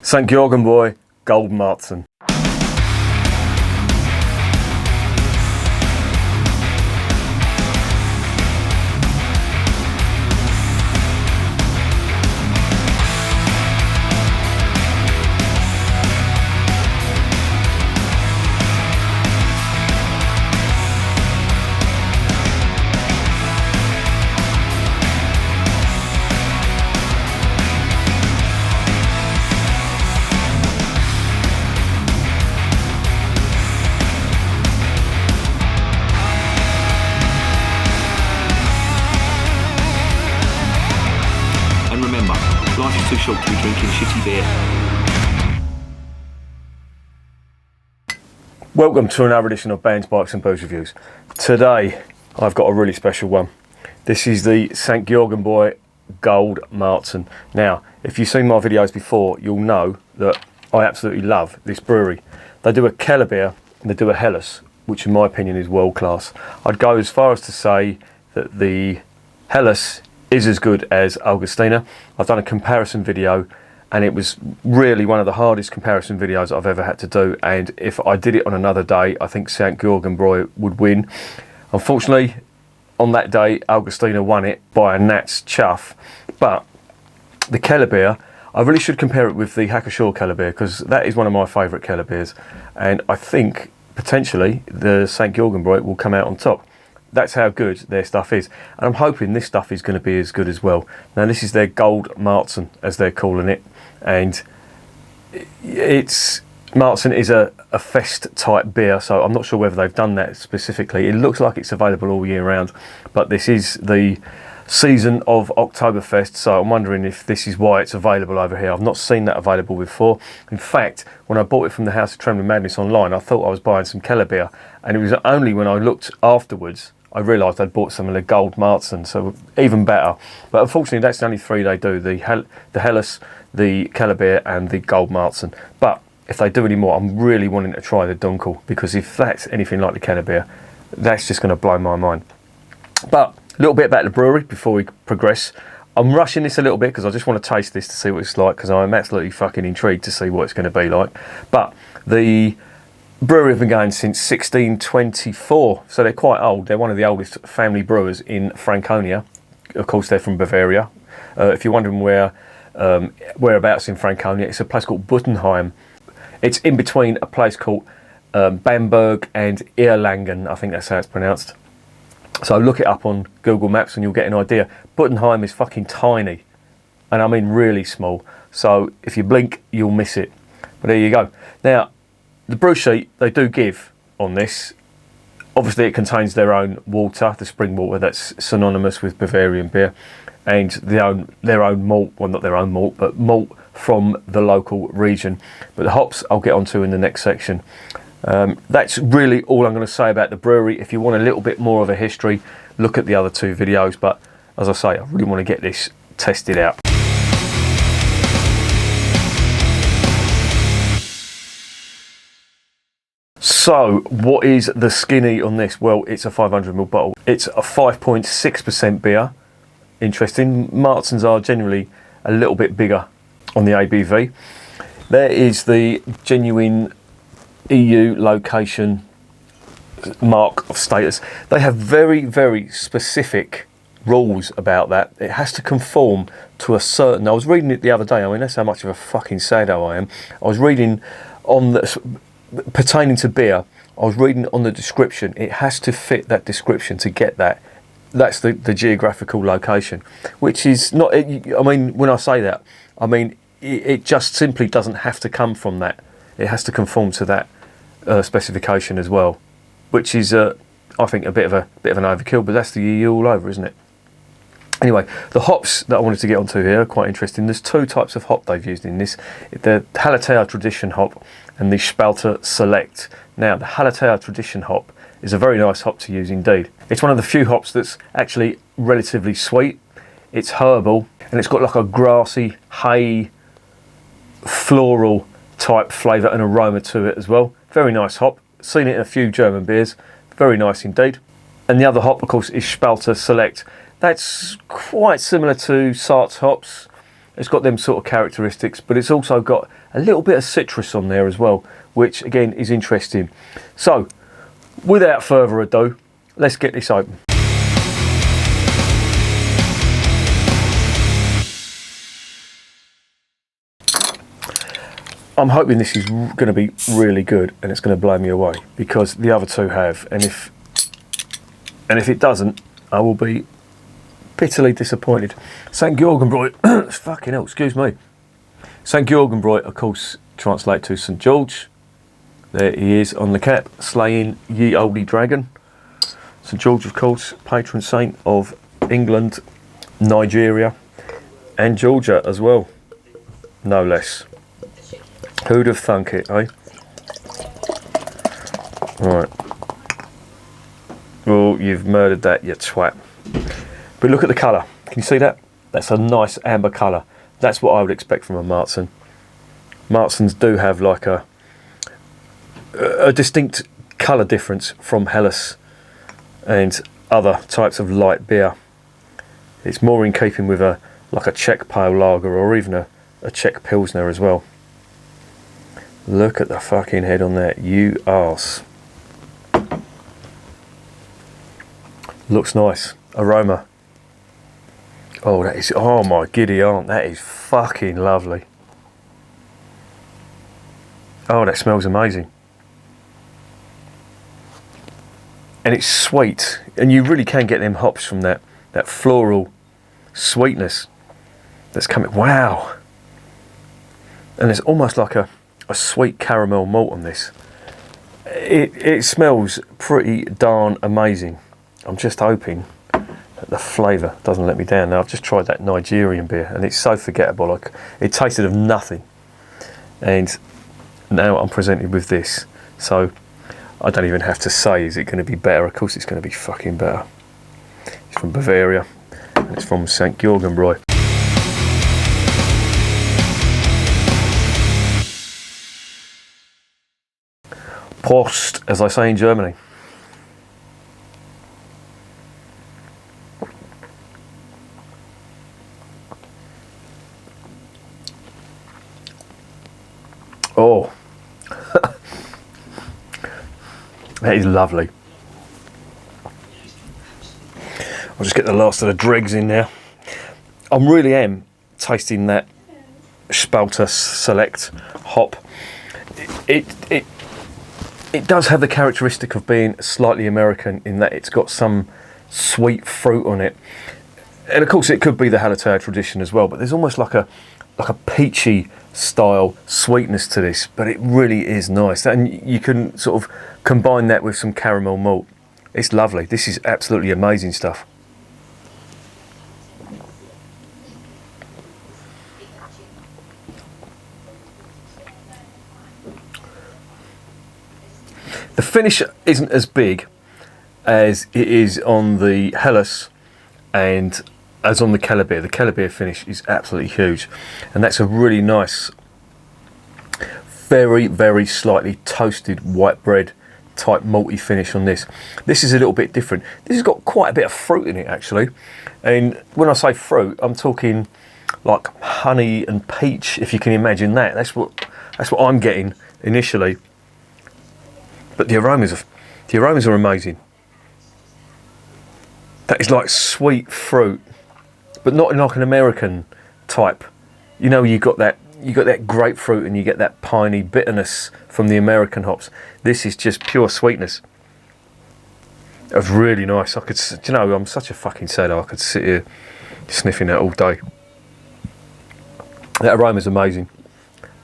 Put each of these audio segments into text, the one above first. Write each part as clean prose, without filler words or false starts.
St. Georgen Bra, Goldmärzen. And remember, life is too short to be drinking shitty beer. Welcome to another edition of Bands, Bikes and Booze Reviews. Today I've got a really special one. This is the St. Georgen Bra Goldmärzen. Now, if you've seen my videos before, you'll know that I absolutely love this brewery. They do a Keller beer and they do a Helles, which in my opinion is world class. I'd go as far as to say that the Helles is as good as Augustiner. I've done a comparison video and it was really one of the hardest comparison videos I've ever had to do, and if I did it on another day I think St. Georgen Bra would win. Unfortunately on that day Augustiner won it by a gnat's chuff, but the Keller beer, I really should compare it with the Hacker Keller beer because that is one of my favourite Keller beers, and I think potentially the St. Georgen Bra will come out on top. That's how good their stuff is, and I'm hoping this stuff is going to be as good as well. Now this is their Goldmärzen as they're calling it, and Märzen is a fest type beer, so I'm not sure whether they've done that specifically. It looks like it's available all year round, but this is the season of Oktoberfest, so I'm wondering if this is why it's available over here. I've not seen that available before. In fact, when I bought it from the House of Trembling Madness online, I thought I was buying some Keller beer, and it was only when I looked afterwards I realised I'd bought some of the Goldmärzen, so even better. But unfortunately that's the only three they do, the Helles, the Keller beer and the Goldmärzen. But if they do any more, I'm really wanting to try the Dunkel, because if that's anything like the Keller beer, that's just going to blow my mind. But a little bit about the brewery before we progress. I'm rushing this a little bit because I just want to taste this to see what it's like, because I'm absolutely fucking intrigued to see what it's going to be like. But the brewery have been going since 1624, so they're quite old. They're one of the oldest family brewers in Franconia. Of course, they're from Bavaria. If you're wondering whereabouts in Franconia, it's a place called Buttenheim. It's in between a place called Bamberg and Erlangen. I think that's how it's pronounced. So look it up on Google Maps and you'll get an idea. Buttenheim is fucking tiny, and I mean really small. So if you blink, you'll miss it. But there you go. Now, the brew sheet they do give on this, obviously it contains their own water, the spring water that's synonymous with Bavarian beer, and their own malt, well not their own malt, but malt from the local region. But the hops I'll get onto in the next section. That's really all I'm going to say about the brewery. If you want a little bit more of a history, look at the other two videos, but as I say, I really want to get this tested out. So, what is the skinny on this? Well, it's a 500ml bottle. It's a 5.6% beer. Interesting. Märzens are generally a little bit bigger on the ABV. There is the genuine EU location mark of status. They have very, very specific rules about that. It has to conform to a certain... I was reading it the other day. I mean, that's how much of a fucking sado I am. I was reading on the... pertaining to beer, I was reading on the description, it has to fit that description to get that. That's the geographical location, which is not, I mean, when I say that, I mean, it just simply doesn't have to come from that. It has to conform to that specification as well, which is, I think, a bit of an overkill, but that's the EU all over, isn't it? Anyway, the hops that I wanted to get onto here are quite interesting. There's two types of hop they've used in this. The Hallertauer Tradition hop and the Charcter Select. Now, the Hallertauer Tradition hop is a very nice hop to use indeed. It's one of the few hops that's actually relatively sweet. It's herbal, and it's got like a grassy, hay, floral type flavour and aroma to it as well. Very nice hop. Seen it in a few German beers. Very nice indeed. And the other hop, of course, is Charcter Select. That's quite similar to Sart's hops. It's got them sort of characteristics, but it's also got a little bit of citrus on there as well, which again is interesting. So, without further ado, let's get this open. I'm hoping this is going to be really good and it's going to blow me away, because the other two have, and if it doesn't, I will be bitterly disappointed. St. Georgen Bra, fucking hell, excuse me. St. Georgen Bra, of course, translate to St. George. There he is on the cap, slaying ye olde dragon. St. George, of course, patron saint of England, Nigeria, and Georgia as well, no less. Who'd have thunk it, eh? Right. Oh, you've murdered that, you twat. But look at the colour. Can you see that? That's a nice amber colour. That's what I would expect from a Märzen. Märzens do have like a distinct colour difference from Helles and other types of light beer. It's more in keeping with a Czech pale lager, or even a Czech pilsner as well. Look at the fucking head on that, you arse. Looks nice. Aroma. Oh, that is, oh my giddy aunt, that is fucking lovely. Oh, that smells amazing. And it's sweet, and you really can get them hops from that floral sweetness that's coming. Wow. And it's almost like a sweet caramel malt on this. It smells pretty darn amazing. I'm just hoping that the flavour doesn't let me down. Now, I've just tried that Nigerian beer and it's so forgettable. Like, it tasted of nothing, and now I'm presented with this, so I don't even have to say, is it going to be better? Of course it's going to be fucking better. It's from Bavaria and it's from St. Georgen Bra. Prost, as I say in Germany. Oh, that is lovely. I'll just get the last of the dregs in there. I really am tasting that Charcter Select hop. It does have the characteristic of being slightly American in that it's got some sweet fruit on it, and of course it could be the Hallertau tradition as well. But there's almost like a peachy style sweetness to this, but it really is nice, and you can sort of combine that with some caramel malt. It's lovely. This is absolutely amazing stuff. The finish isn't as big as it is on the Helles and as on the Keller beer. The Keller beer finish is absolutely huge, and that's a really nice, very, very slightly toasted white bread type malty finish on this. This is a little bit different. This has got quite a bit of fruit in it actually, and when I say fruit, I'm talking like honey and peach, if you can imagine that. That's what I'm getting initially. But the aromas are amazing. That is like sweet fruit, but not in like an American type. You know, you got that grapefruit and you get that piney bitterness from the American hops. This is just pure sweetness. It's really nice. I'm such a fucking saddo. I could sit here sniffing that all day. That aroma's amazing,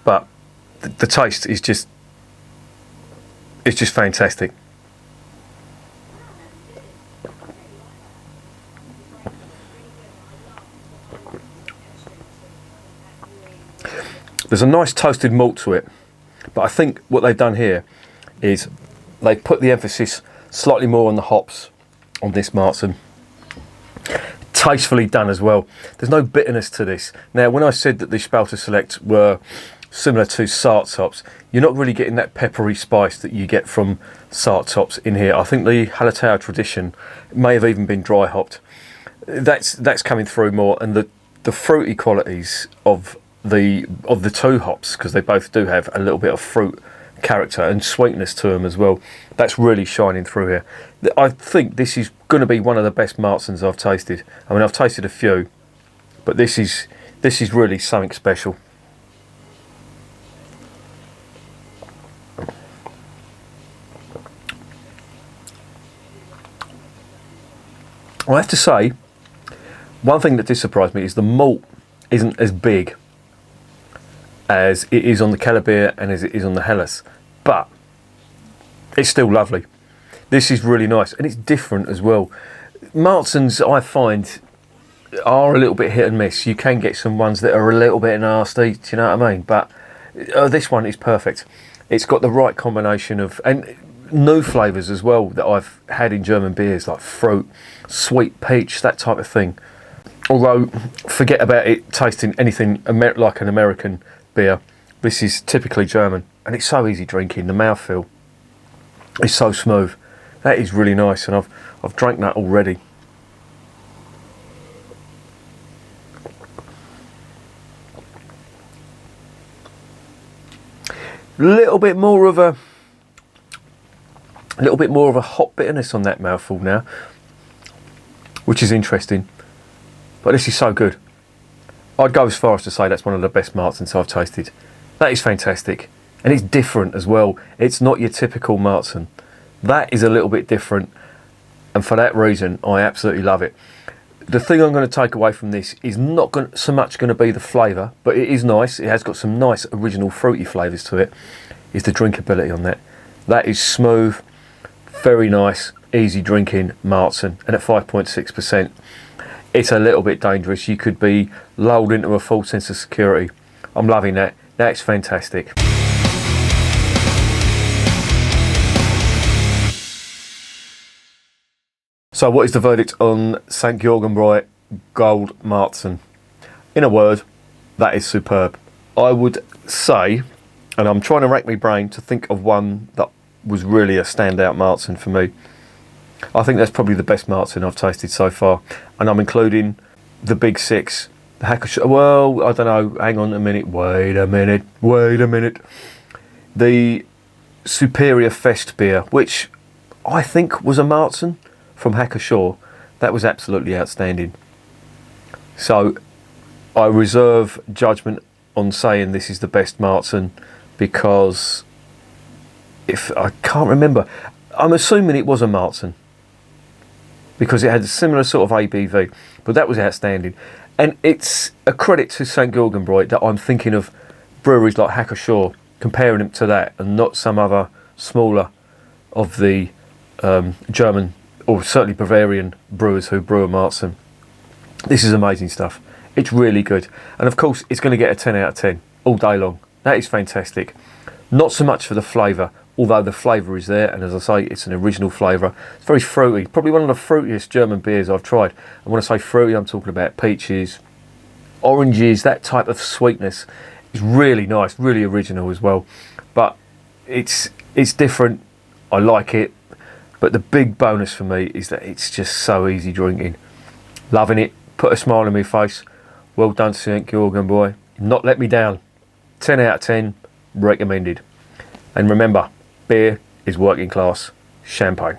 but the taste is just. It's just fantastic. There's a nice toasted malt to it, but I think what they've done here is they've put the emphasis slightly more on the hops on this Märzen. Tastefully done as well. There's no bitterness to this. Now, when I said that the Charcter Select were similar to Sart's hops, you're not really getting that peppery spice that you get from Sart's hops in here. I think the Hallertau tradition may have even been dry hopped. That's coming through more, and the fruity qualities of the two hops, because they both do have a little bit of fruit character and sweetness to them as well. That's really shining through here. I think this is going to be one of the best Märzens I've tasted. I mean, I've tasted a few, but this is really something special. I have to say, one thing that did surprise me is the malt isn't as big as it is on the Kellerbier and as it is on the Helles, but it's still lovely. This is really nice, and it's different as well. Märzens, I find, are a little bit hit and miss. You can get some ones that are a little bit nasty, do you know what I mean? But this one is perfect. It's got the right combination of, and new flavours as well that I've had in German beers, like fruit, sweet peach, that type of thing. Although, forget about it tasting anything like an American beer. This is typically German, and it's so easy drinking. The mouthfeel is so smooth. That is really nice, and I've drank that already. Little bit more of a hop bitterness on that mouthful now, which is interesting. But this is so good. I'd go as far as to say that's one of the best Märzens I've tasted. That is fantastic, and it's different as well. It's not your typical Märzen. That is a little bit different, and for that reason, I absolutely love it. The thing I'm going to take away from this is not so much going to be the flavour, but it is nice. It has got some nice original fruity flavours to it. Is the drinkability on that? That is smooth, very nice, easy drinking Märzen, and at 5.6%, it's a little bit dangerous. You could be lulled into a false sense of security. I'm loving that. That's fantastic. So what is the verdict on St. Georgen Bra GoldMarzen? In a word, that is superb. I would say, and I'm trying to rack my brain to think of one that was really a standout Märzen for me. I think that's probably the best Märzen I've tasted so far, and I'm including the big six. The Hacker, well, I don't know, hang on a minute, wait a minute. The Superior Fest beer, which I think was a Märzen from Hacker, that was absolutely outstanding. So I reserve judgment on saying this is the best Märzen, because if I can't remember, I'm assuming it was a Märzen because it had a similar sort of ABV, but that was outstanding. And it's a credit to St. Georgen Bra that I'm thinking of breweries like Hacker, comparing them to that and not some other smaller of the German or certainly Bavarian brewers who brew a Märzen. This is amazing stuff. It's really good. And of course, it's going to get a 10 out of 10 all day long. That is fantastic. Not so much for the flavour, although the flavour is there, and as I say, it's an original flavour. It's very fruity, probably one of the fruitiest German beers I've tried. And when I say fruity, I'm talking about peaches, oranges, that type of sweetness. It's really nice, really original as well. But it's different. I like it. But the big bonus for me is that it's just so easy drinking. Loving it. Put a smile on my face. Well done, St. Georgen Bra. Not let me down. 10 out of 10. Recommended. And remember, beer is working class champagne.